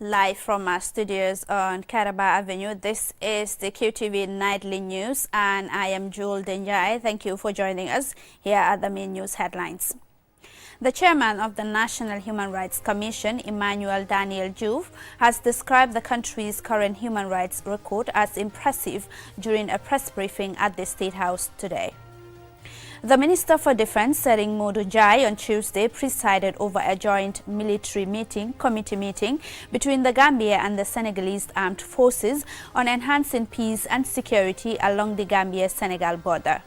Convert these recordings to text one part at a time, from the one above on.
Live from our studios on Karaba Avenue, this is the QTV Nightly News and I am Jewel Denjai. Thank you for joining us. Here are the main news headlines. The chairman of the National Human Rights Commission, Emmanuel Daniel Diouf, has described the country's current human rights record as impressive during a press briefing at the State House today. The Minister for Defense, Sering Modou Jai, on Tuesday presided over a joint military committee meeting between the Gambia and the Senegalese armed forces on enhancing peace and security along the Gambia-Senegal border.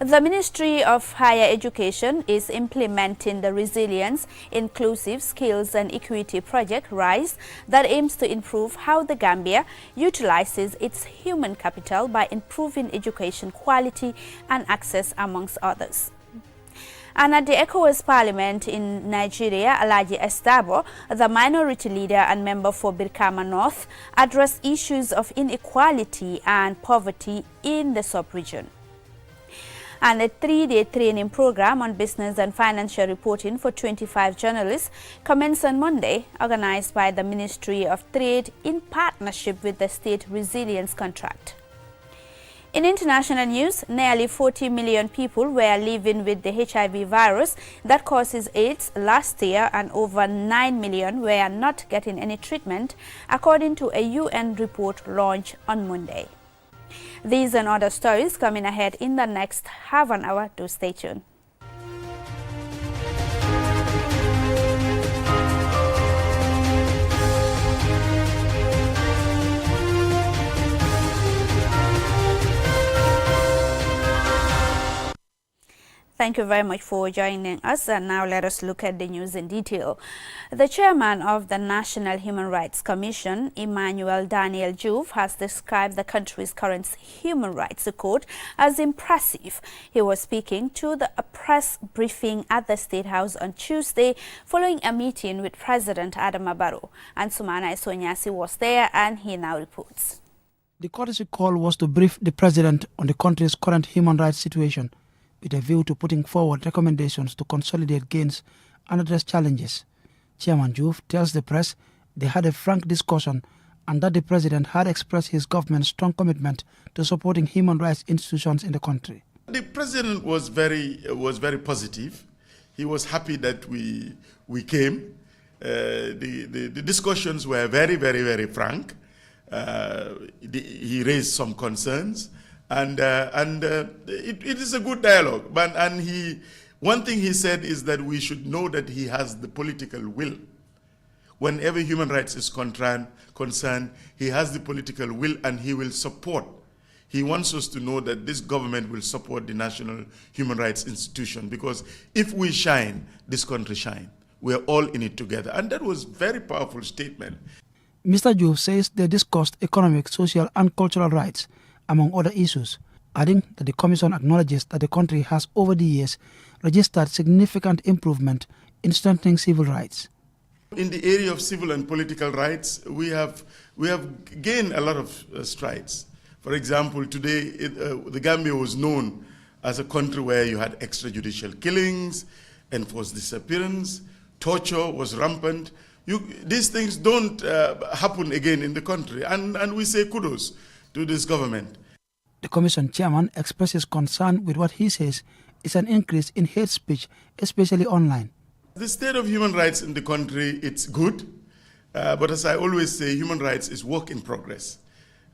The Ministry of Higher Education is implementing the Resilience, Inclusive Skills and Equity Project RISE that aims to improve how the Gambia utilizes its human capital by improving education quality and access, amongst others. And at the ECOWAS Parliament in Nigeria, Alhaji Estabo, the minority leader and member for Birkama North, addressed issues of inequality and poverty in the sub-region. And a 3-day training program on business and financial reporting for 25 journalists commenced on Monday, organized by the Ministry of Trade in partnership with the State Resilience Contract. In international news, nearly 40 million people were living with the HIV virus that causes AIDS last year, and over 9 million were not getting any treatment, according to a UN report launched on Monday. These and other stories coming ahead in the next half an hour. Do stay tuned. Thank you very much for joining us, and now let us look at the news in detail. The chairman of the National Human Rights Commission, Emmanuel Daniel Diouf, has described the country's current human rights record as impressive. He was speaking to the press briefing at the State House on Tuesday following a meeting with President Adama Barrow. And Sumana Isonyasi was there, and he now reports. The courtesy call was to brief the president on the country's current human rights situation, with a view to putting forward recommendations to consolidate gains and address challenges. Chairman Diouf tells the press they had a frank discussion and that the president had expressed his government's strong commitment to supporting human rights institutions in the country. The president was very positive. He was happy that we came. The discussions were very frank. He raised some concerns. And it is a good dialogue. One thing he said is that we should know that he has the political will. Whenever human rights is concerned, he has the political will and he will support. He wants us to know that this government will support the National Human Rights Institution, because if we shine, this country shine. We're all in it together. And that was a very powerful statement. Mr. Diouf says they discussed economic, social and cultural rights, among other issues, adding that the Commission acknowledges that the country has over the years registered significant improvement in strengthening civil rights. In the area of civil and political rights, we have gained a lot of strides. For example, today the Gambia was known as a country where you had extrajudicial killings, enforced disappearance, torture was rampant. These things don't happen again in the country, and we say kudos to this government. The Commission chairman expresses concern with what he says is an increase in hate speech, especially online. The state of human rights in the country, it's good, but as I always say, human rights is work in progress.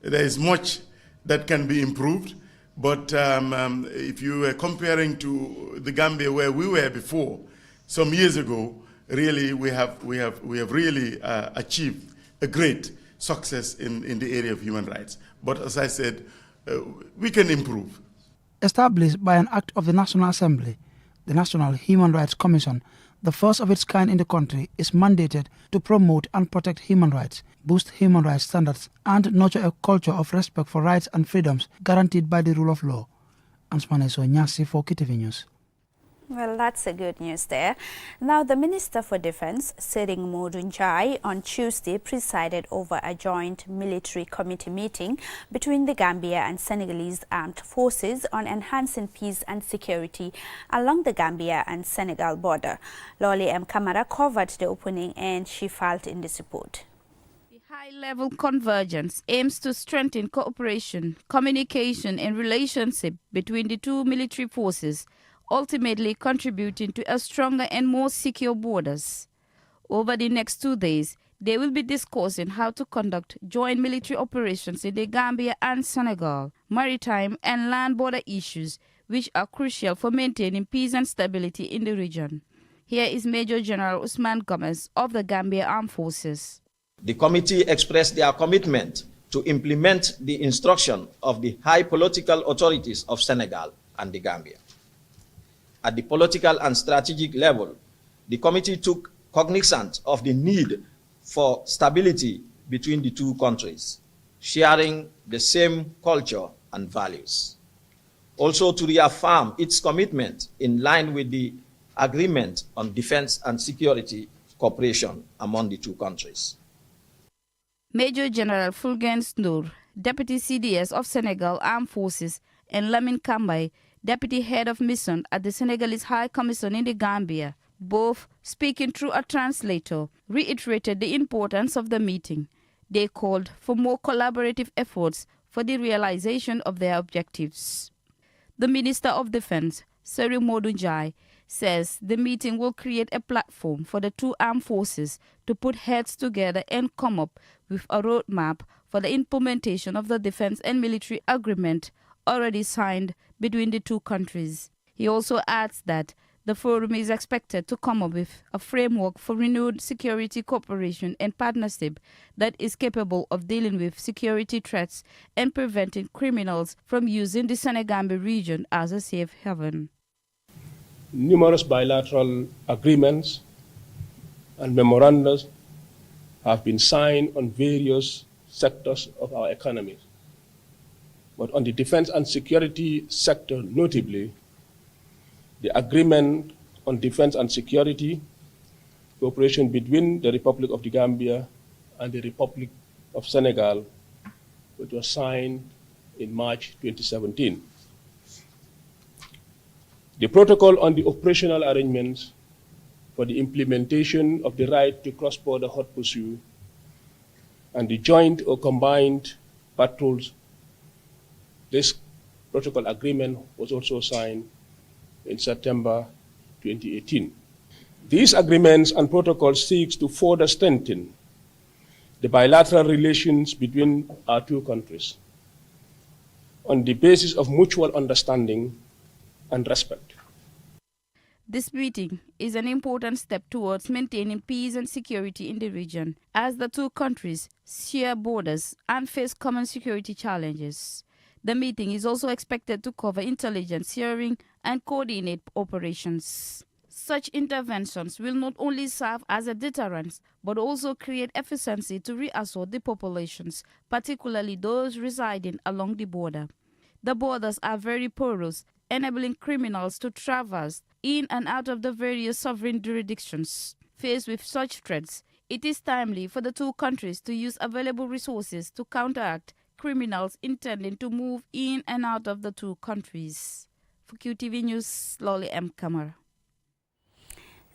There is much that can be improved, but if you were comparing to the Gambia where we were before, some years ago, really we have really achieved a great success in the area of human rights. But as I said, we can improve. Established by an act of the National Assembly, the National Human Rights Commission, the first of its kind in the country, is mandated to promote and protect human rights, boost human rights standards, and nurture a culture of respect for rights and freedoms guaranteed by the rule of law. Ansmane Sonyasi for QTV News. Well, that's a good news there. Now, the Minister for Defence, Sering Modunjai, on Tuesday presided over a joint military committee meeting between the Gambia and Senegalese armed forces on enhancing peace and security along the Gambia and Senegal border. Lolly M. Kamara covered the opening and she filed in this report. High-level convergence aims to strengthen cooperation, communication and relationship between the two military forces, ultimately contributing to a stronger and more secure borders. Over the next 2 days, they will be discussing how to conduct joint military operations in the Gambia and Senegal, maritime and land border issues, which are crucial for maintaining peace and stability in the region. Here is Major General Usman Gomez of the Gambia Armed Forces. The committee expressed their commitment to implement the instruction of the high political authorities of Senegal and the Gambia. At the political and strategic level, the committee took cognizance of the need for stability between the two countries, sharing the same culture and values. Also to reaffirm its commitment in line with the agreement on defense and security cooperation among the two countries. Major General Fulgens Noor, Deputy CDS of Senegal Armed Forces, and Lamine Kambay, Deputy Head of Mission at the Senegalese High Commission in the Gambia, both speaking through a translator, reiterated the importance of the meeting. They called for more collaborative efforts for the realization of their objectives. The Minister of Defense, Sering Modunjai, says the meeting will create a platform for the two armed forces to put heads together and come up with a roadmap for the implementation of the defense and military agreement already signed between the two countries. He also adds that the forum is expected to come up with a framework for renewed security cooperation and partnership that is capable of dealing with security threats and preventing criminals from using the Senegambia region as a safe haven. Numerous bilateral agreements and memoranda have been signed on various sectors of our economy. But on the defense and security sector, notably, the agreement on defense and security cooperation between the Republic of the Gambia and the Republic of Senegal, which was signed in March 2017. The protocol on the operational arrangements for the implementation of the right to cross-border hot pursuit and the joint or combined patrols. This protocol agreement was also signed in September 2018. These agreements and protocols seek to further strengthen the bilateral relations between our two countries on the basis of mutual understanding and respect. This meeting is an important step towards maintaining peace and security in the region, as the two countries share borders and face common security challenges. The meeting is also expected to cover intelligence sharing and coordinate operations. Such interventions will not only serve as a deterrent, but also create efficiency to reassert the populations, particularly those residing along the border. The borders are very porous, enabling criminals to traverse in and out of the various sovereign jurisdictions. Faced with such threats, it is timely for the two countries to use available resources to counteract criminals intending to move in and out of the two countries. For QTV News, Lolly M. Kamara.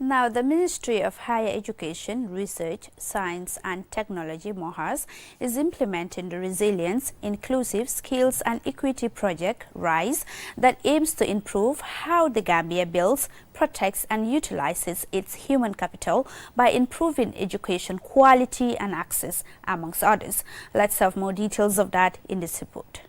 Now, the Ministry of Higher Education, Research, Science and Technology, MOHAS, is implementing the Resilience, Inclusive Skills and Equity Project, RISE, that aims to improve how the Gambia builds, protects and utilizes its human capital by improving education quality and access, amongst others. Let's have more details of that in this report.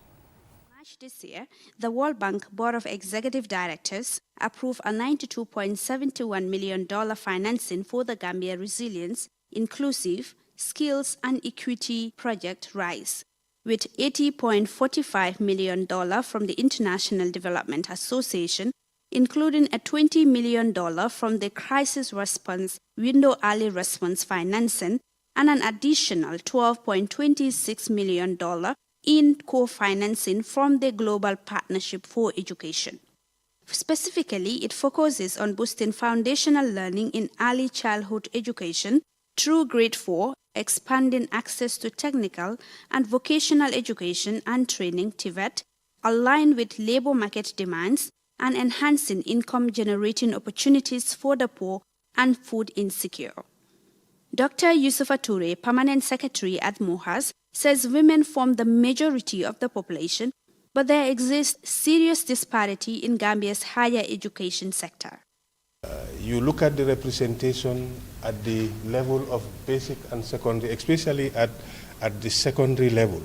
This year, the World Bank Board of Executive Directors approved a $92.71 million financing for the Gambia Resilience, Inclusive, Skills and Equity Project RISE, with $80.45 million from the International Development Association, including a $20 million from the Crisis Response Window Early Response Financing and an additional $12.26 million in co-financing from the Global Partnership for Education. Specifically, it focuses on boosting foundational learning in early childhood education through grade 4, expanding access to technical and vocational education and training (TVET), aligned with labor market demands, and enhancing income-generating opportunities for the poor and food insecure. Dr. Yusufa Toure, Permanent Secretary at MOHAS, says women form the majority of the population, but there exists serious disparity in Gambia's higher education sector. You look at the representation at the level of basic and secondary, especially at the secondary level.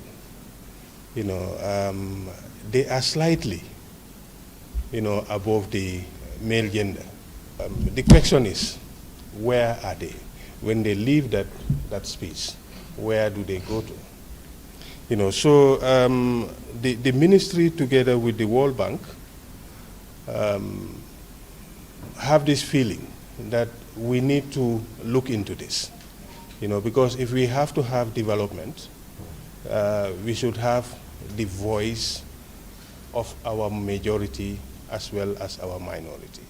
They are slightly, above the male gender. The question is, where are they? When they leave that space, where do they go to? So the ministry together with the World Bank have this feeling that we need to look into this, because if we have to have development, we should have the voice of our majority as well as our minority.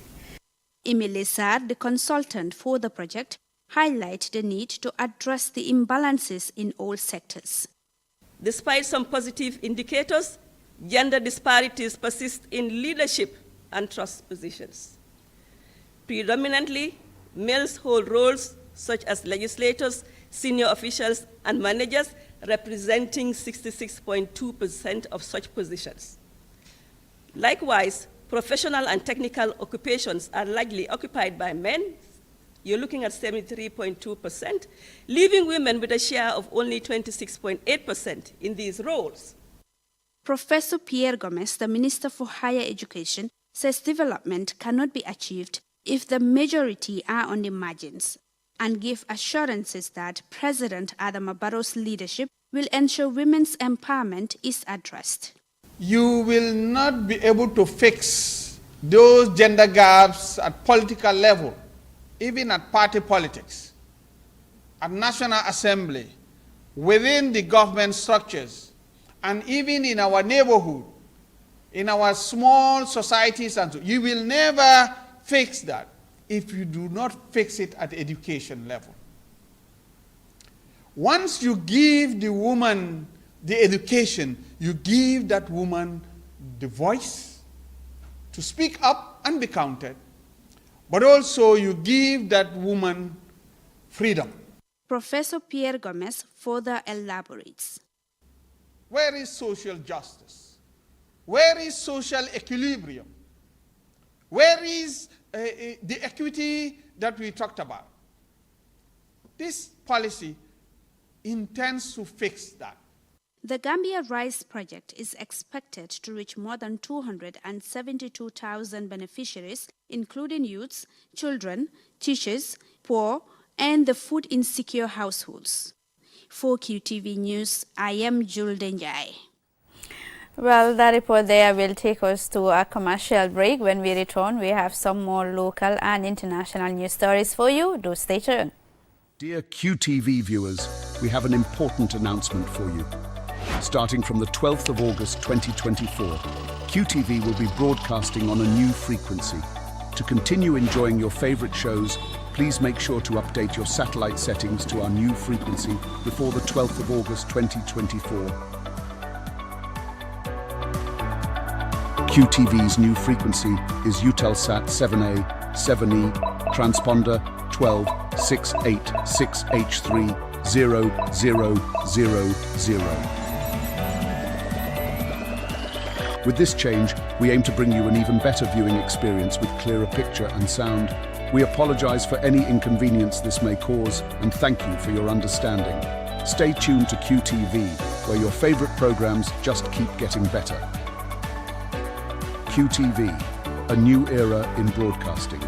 Emile Saad, the consultant for the project, highlights the need to address the imbalances in all sectors. Despite some positive indicators, gender disparities persist in leadership and trust positions. Predominantly, males hold roles such as legislators, senior officials, and managers, representing 66.2% of such positions. Likewise, professional and technical occupations are largely occupied by men. You're looking at 73.2%, leaving women with a share of only 26.8% in these roles. Professor Pierre Gomez, the Minister for Higher Education, says development cannot be achieved if the majority are on the margins, and give assurances that President Adama Barrow's leadership will ensure women's empowerment is addressed. You will not be able to fix those gender gaps at political level, even at party politics, at National Assembly, within the government structures, and even in our neighborhood, in our small societies. And so you will never fix that if you do not fix it at education level. Once you give the woman the education, you give that woman the voice to speak up and be counted, but also you give that woman freedom. Professor Pierre Gomez further elaborates. Where is social justice? Where is social equilibrium? Where is the equity that we talked about? This policy intends to fix that. The Gambia Rise project is expected to reach more than 272,000 beneficiaries, including youths, children, teachers, poor, and the food insecure households. For QTV News, I am Jules Denjai. Well, that report there will take us to a commercial break. When we return, we have some more local and international news stories for you. Do stay tuned. Dear QTV viewers, we have an important announcement for you. Starting from the 12th of August 2024, QTV will be broadcasting on a new frequency. To continue enjoying your favorite shows, please make sure to update your satellite settings to our new frequency before the 12th of August 2024. QTV's new frequency is Eutelsat 7A, 7E, transponder 12686H3 0000. With this change, we aim to bring you an even better viewing experience with clearer picture and sound. We apologize for any inconvenience this may cause and thank you for your understanding. Stay tuned to QTV, where your favorite programs just keep getting better. QTV, a new era in broadcasting.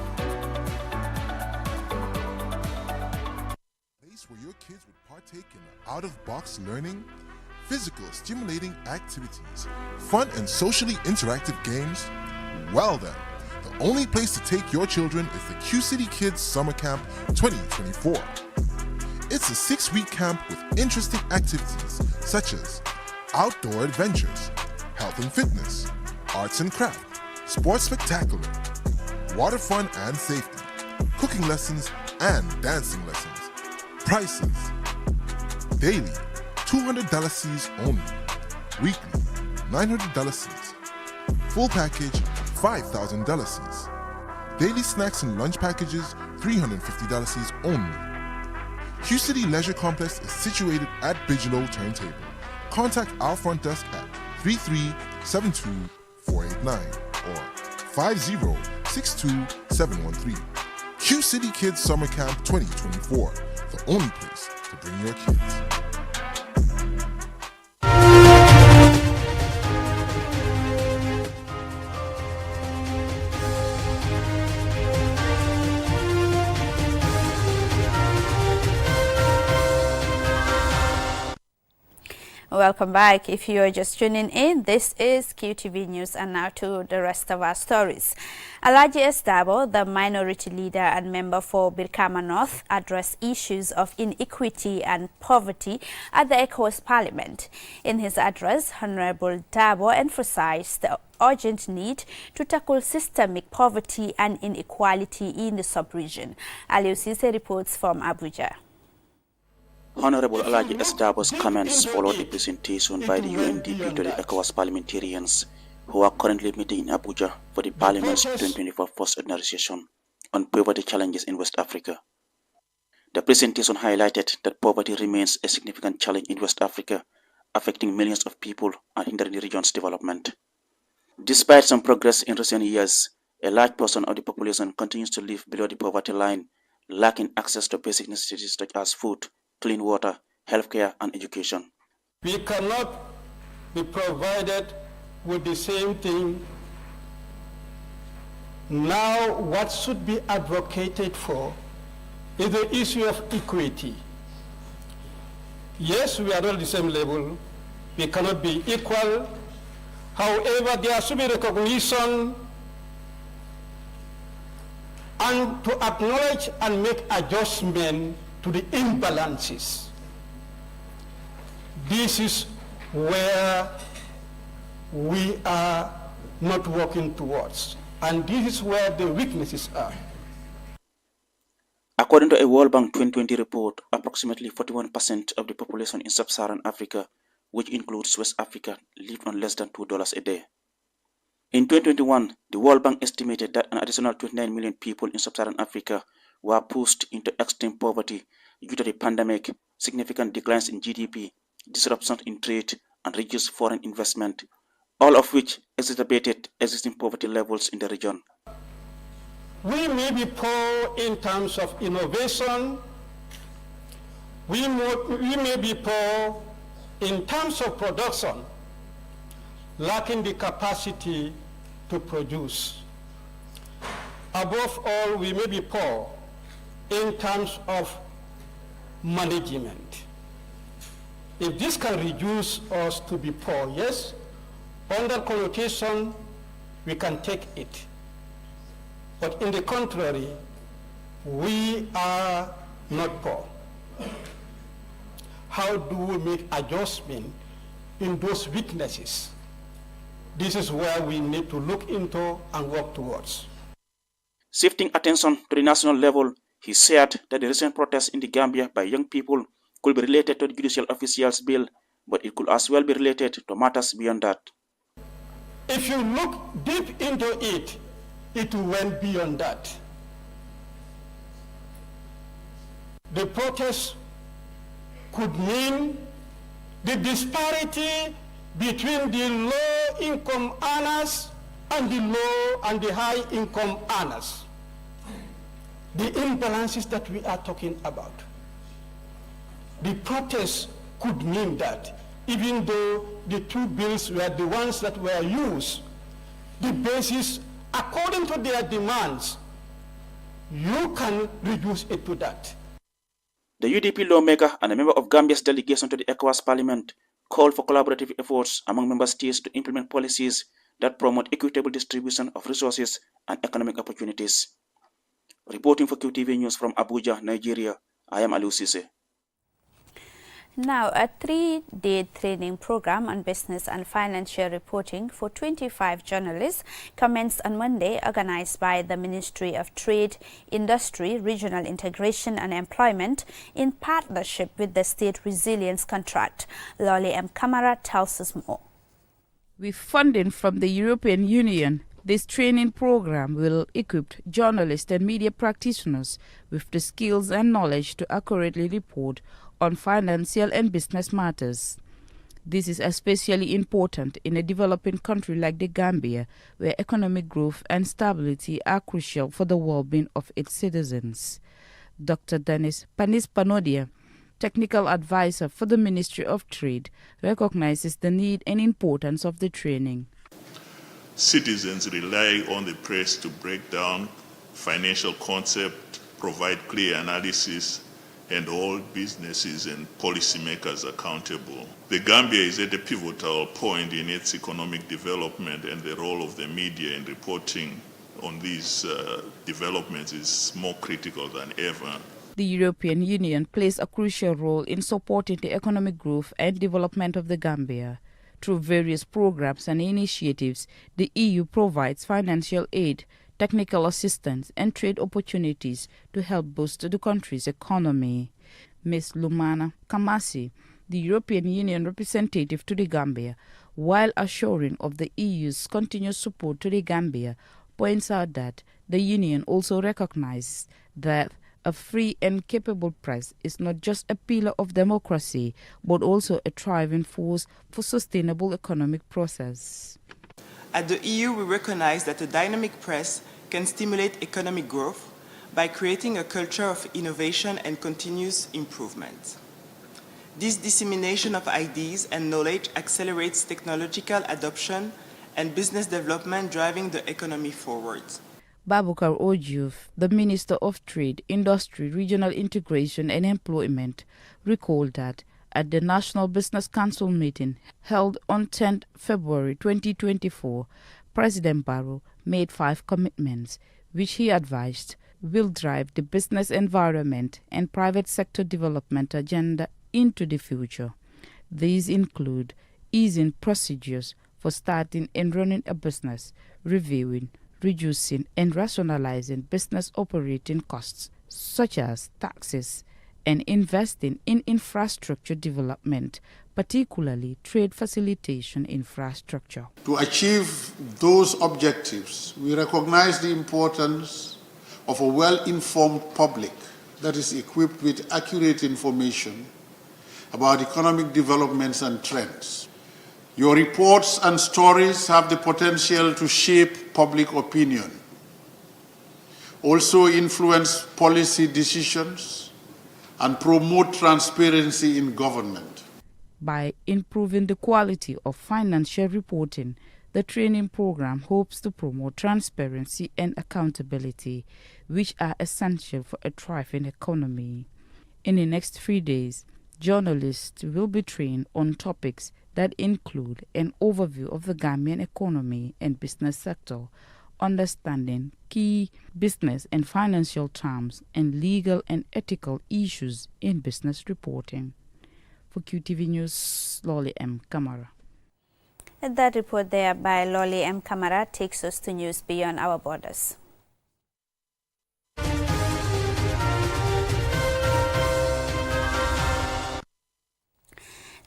Place where your kids would partake in out-of-box learning, physical stimulating activities, fun and socially interactive games? Well then, the only place to take your children is the Q-City Kids Summer Camp 2024. It's a 6-week camp with interesting activities such as outdoor adventures, health and fitness, arts and craft, sports spectacular, water fun and safety, cooking lessons and dancing lessons. Prices: daily $200 only, weekly $900, full package $5,000. Daily snacks and lunch packages $350 only. Q City Leisure Complex is situated at Bigelow Turntable. Contact our front desk at 3372-489 or 50-62713. Q City Kids Summer Camp 2024, the only place to bring your kids. Welcome back. If you are just tuning in, this is QTV News, and now to the rest of our stories. Alhaji S. Dabo, the minority leader and member for Birkama North, addressed issues of inequity and poverty at the ECOWAS Parliament. In his address, Honorable Dabo emphasized the urgent need to tackle systemic poverty and inequality in the sub-region. Aliou Cisse reports from Abuja. Honorable Alhaji S. Dabo's comments followed a presentation by the UNDP to the ECOWAS parliamentarians who are currently meeting in Abuja for the Parliament's 2024 First Ordinary Session on poverty challenges in West Africa. The presentation highlighted that poverty remains a significant challenge in West Africa, affecting millions of people and hindering the region's development. Despite some progress in recent years, a large portion of the population continues to live below the poverty line, lacking access to basic necessities such as food, clean water, healthcare, and education. We cannot be provided with the same thing. Now, what should be advocated for is the issue of equity. Yes, we are all the same level. We cannot be equal. However, there should be recognition and to acknowledge and make adjustment to the imbalances. This is where we are not working towards, and this is where the weaknesses are. According to a World Bank 2020 report, approximately 41% of the population in sub-Saharan Africa, which includes West Africa, live on less than $2 a day. In 2021, the World Bank estimated that an additional 29 million people in sub-Saharan Africa were pushed into extreme poverty due to the pandemic, significant declines in GDP, disruptions in trade, and reduced foreign investment, all of which exacerbated existing poverty levels in the region. We may be poor in terms of innovation. We may be poor in terms of production, lacking the capacity to produce. Above all, we may be poor in terms of management. If this can reduce us to be poor, yes, under connotation, we can take it. But in the contrary, we are not poor. How do we make adjustment in those weaknesses? This is where we need to look into and work towards. Shifting attention to the national level, he said that the recent protests in the Gambia by young people could be related to the judicial officials' bill, but it could as well be related to matters beyond that. If you look deep into it, it went beyond that. The protest could mean the disparity between the low-income earners and the low and the high-income earners. The imbalances that we are talking about. The protest could mean that, even though the two bills were the ones that were used, the basis, according to their demands, you can reduce it to that. The UDP lawmaker and a member of Gambia's delegation to the ECOWAS Parliament called for collaborative efforts among member states to implement policies that promote equitable distribution of resources and economic opportunities. Reporting for QTV News from Abuja, Nigeria, I am Aliou Cisse. Now, a 3-day training program on business and financial reporting for 25 journalists commenced on Monday, organized by the Ministry of Trade, Industry, Regional Integration and Employment in partnership with the State Resilience Contract. Lolly M. Kamara tells us more. With funding from the European Union, this training program will equip journalists and media practitioners with the skills and knowledge to accurately report on financial and business matters. This is especially important in a developing country like the Gambia, where economic growth and stability are crucial for the well-being of its citizens. Dr. Panis Panodia, technical advisor for the Ministry of Trade, recognizes the need and importance of the training. Citizens rely on the press to break down financial concepts, provide clear analysis, and hold businesses and policymakers accountable. The Gambia is at a pivotal point in its economic development, and the role of the media in reporting on these developments is more critical than ever. The European Union plays a crucial role in supporting the economic growth and development of the Gambia. Through various programs and initiatives, the EU provides financial aid, technical assistance and trade opportunities to help boost the country's economy. Ms. Lumana Kamasi, the European Union representative to the Gambia, while assuring of the EU's continuous support to the Gambia, points out that the Union also recognizes that a free and capable press is not just a pillar of democracy, but also a driving force for sustainable economic process. At the EU, we recognize that a dynamic press can stimulate economic growth by creating a culture of innovation and continuous improvement. This dissemination of ideas and knowledge accelerates technological adoption and business development, driving the economy forward. Babukar Ojuf, the Minister of Trade, Industry, Regional Integration and Employment, recalled that at the National Business Council meeting held on 10 February 2024, President Barrow made 5 commitments, which he advised will drive the business environment and private sector development agenda into the future. These include easing procedures for starting and running a business, reviewing, reducing and rationalizing business operating costs, such as taxes, and investing in infrastructure development, particularly trade facilitation infrastructure. To achieve those objectives, we recognize the importance of a well-informed public that is equipped with accurate information about economic developments and trends. Your reports and stories have the potential to shape public opinion, also influence policy decisions, and promote transparency in government. By improving the quality of financial reporting, the training program hopes to promote transparency and accountability, which are essential for a thriving economy. In the next 3 days, journalists will be trained on topics that include an overview of the Gambian economy and business sector, understanding key business and financial terms, and legal and ethical issues in business reporting. For QTV News, Lolly M. Kamara. That report there by Lolly M. Kamara takes us to news beyond our borders.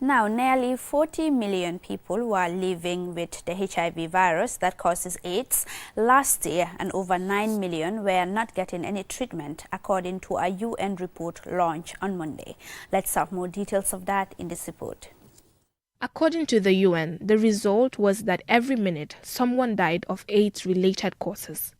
Now, nearly 40 million people were living with the HIV virus that causes AIDS last year, and over 9 million were not getting any treatment, according to a UN report launched on Monday. Let's have more details of that in this report. According to the UN, the result was that every minute someone died of AIDS-related causes.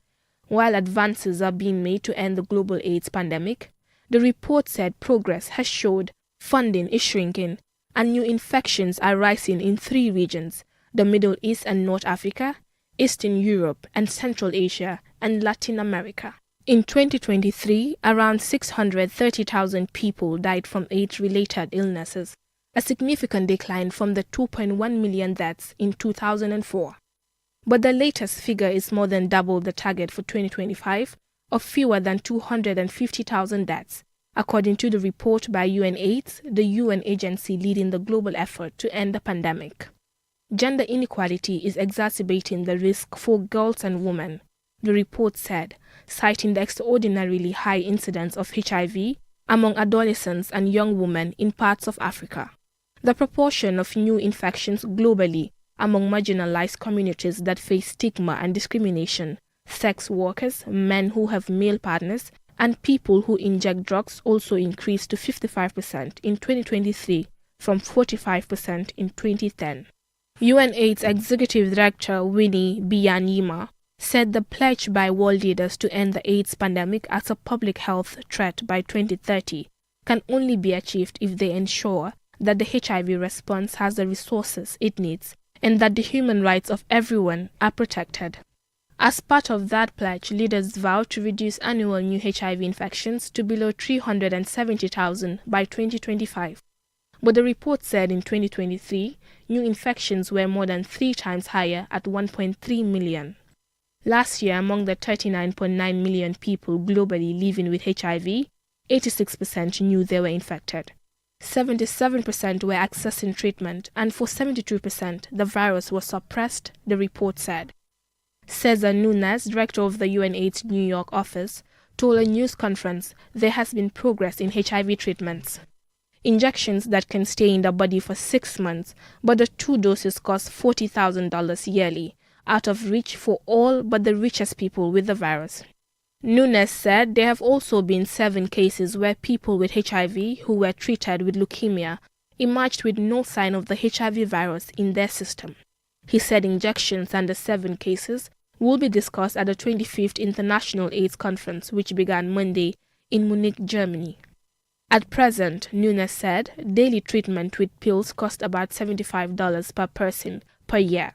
While advances are being made to end the global AIDS pandemic, the report said progress has showed funding is shrinking and new infections are rising in 3 regions: the Middle East and North Africa, Eastern Europe and Central Asia, and Latin America. In 2023, around 630,000 people died from AIDS-related illnesses, a significant decline from the 2.1 million deaths in 2004. But the latest figure is more than double the target for 2025 of fewer than 250,000 deaths, according to the report by UNAIDS, the UN agency leading the global effort to end the pandemic. Gender inequality is exacerbating the risk for girls and women, the report said, citing the extraordinarily high incidence of HIV among adolescents and young women in parts of Africa. The proportion of new infections globally among marginalized communities that face stigma and discrimination, sex workers, men who have male partners, and people who inject drugs also increased to 55% in 2023 from 45% in 2010. UNAIDS Executive Director Winnie Byanyima said the pledge by world leaders to end the AIDS pandemic as a public health threat by 2030 can only be achieved if they ensure that the HIV response has the resources it needs and that the human rights of everyone are protected. As part of that pledge, leaders vowed to reduce annual new HIV infections to below 370,000 by 2025. But the report said in 2023, new infections were more than 3 times higher at 1.3 million. Last year, among the 39.9 million people globally living with HIV, 86% knew they were infected. 77% were accessing treatment, and for 72%, the virus was suppressed, the report said. Cesar Nunes, director of the UNAIDS New York office, told a news conference there has been progress in HIV treatments. Injections that can stay in the body for 6 months, but the 2 doses cost $40,000 yearly, out of reach for all but the richest people with the virus. Nunes said there have also been 7 cases where people with HIV who were treated with leukemia emerged with no sign of the HIV virus in their system. He said injections and the 7 cases will be discussed at the 25th International AIDS Conference, which began Monday in Munich, Germany. At present, Nunes said, daily treatment with pills cost about $75 per person per year.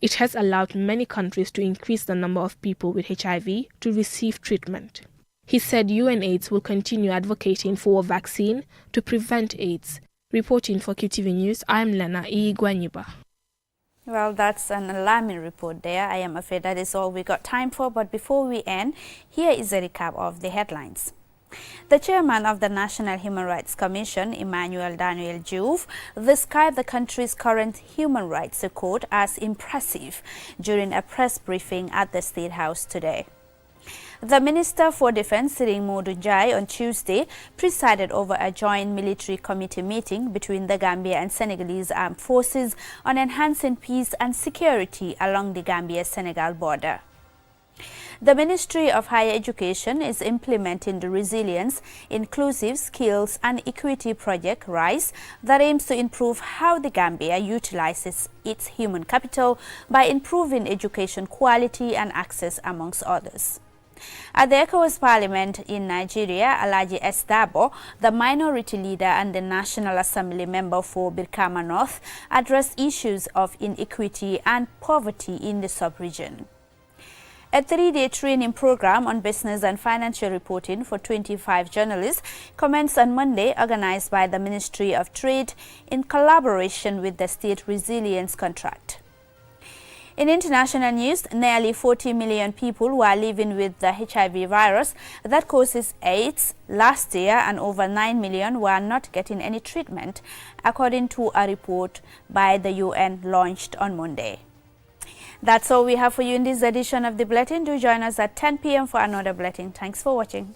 It has allowed many countries to increase the number of people with HIV to receive treatment. He said UNAIDS will continue advocating for a vaccine to prevent AIDS. Reporting for QTV News, I'm Lena Igwanyiba. Well, that's an alarming report there. I am afraid that is all we got time for. But before we end, here is a recap of the headlines. The chairman of the National Human Rights Commission, Emmanuel Daniel Diouf, described the country's current human rights record as impressive during a press briefing at the State House today. The Minister for Defense, Siring Modou Njie, on Tuesday presided over a joint military committee meeting between the Gambia and Senegalese armed forces on enhancing peace and security along the Gambia-Senegal border. The Ministry of Higher Education is implementing the Resilience, Inclusive Skills and Equity Project RISE that aims to improve how the Gambia utilizes its human capital by improving education quality and access, amongst others. At the ECOWAS Parliament in Nigeria, Alhaji S. Dabo, the minority leader and the National Assembly member for Birkama North, addressed issues of inequity and poverty in the sub-region. A 3-day training program on business and financial reporting for 25 journalists commenced on Monday, organized by the Ministry of Trade in collaboration with the State Resilience Contract. In international news, nearly 40 million people were living with the HIV virus that causes AIDS last year, and over 9 million were not getting any treatment, according to a report by the UN launched on Monday. That's all we have for you in this edition of the Bulletin. Do join us at 10 p.m. for another Bulletin. Thanks for watching.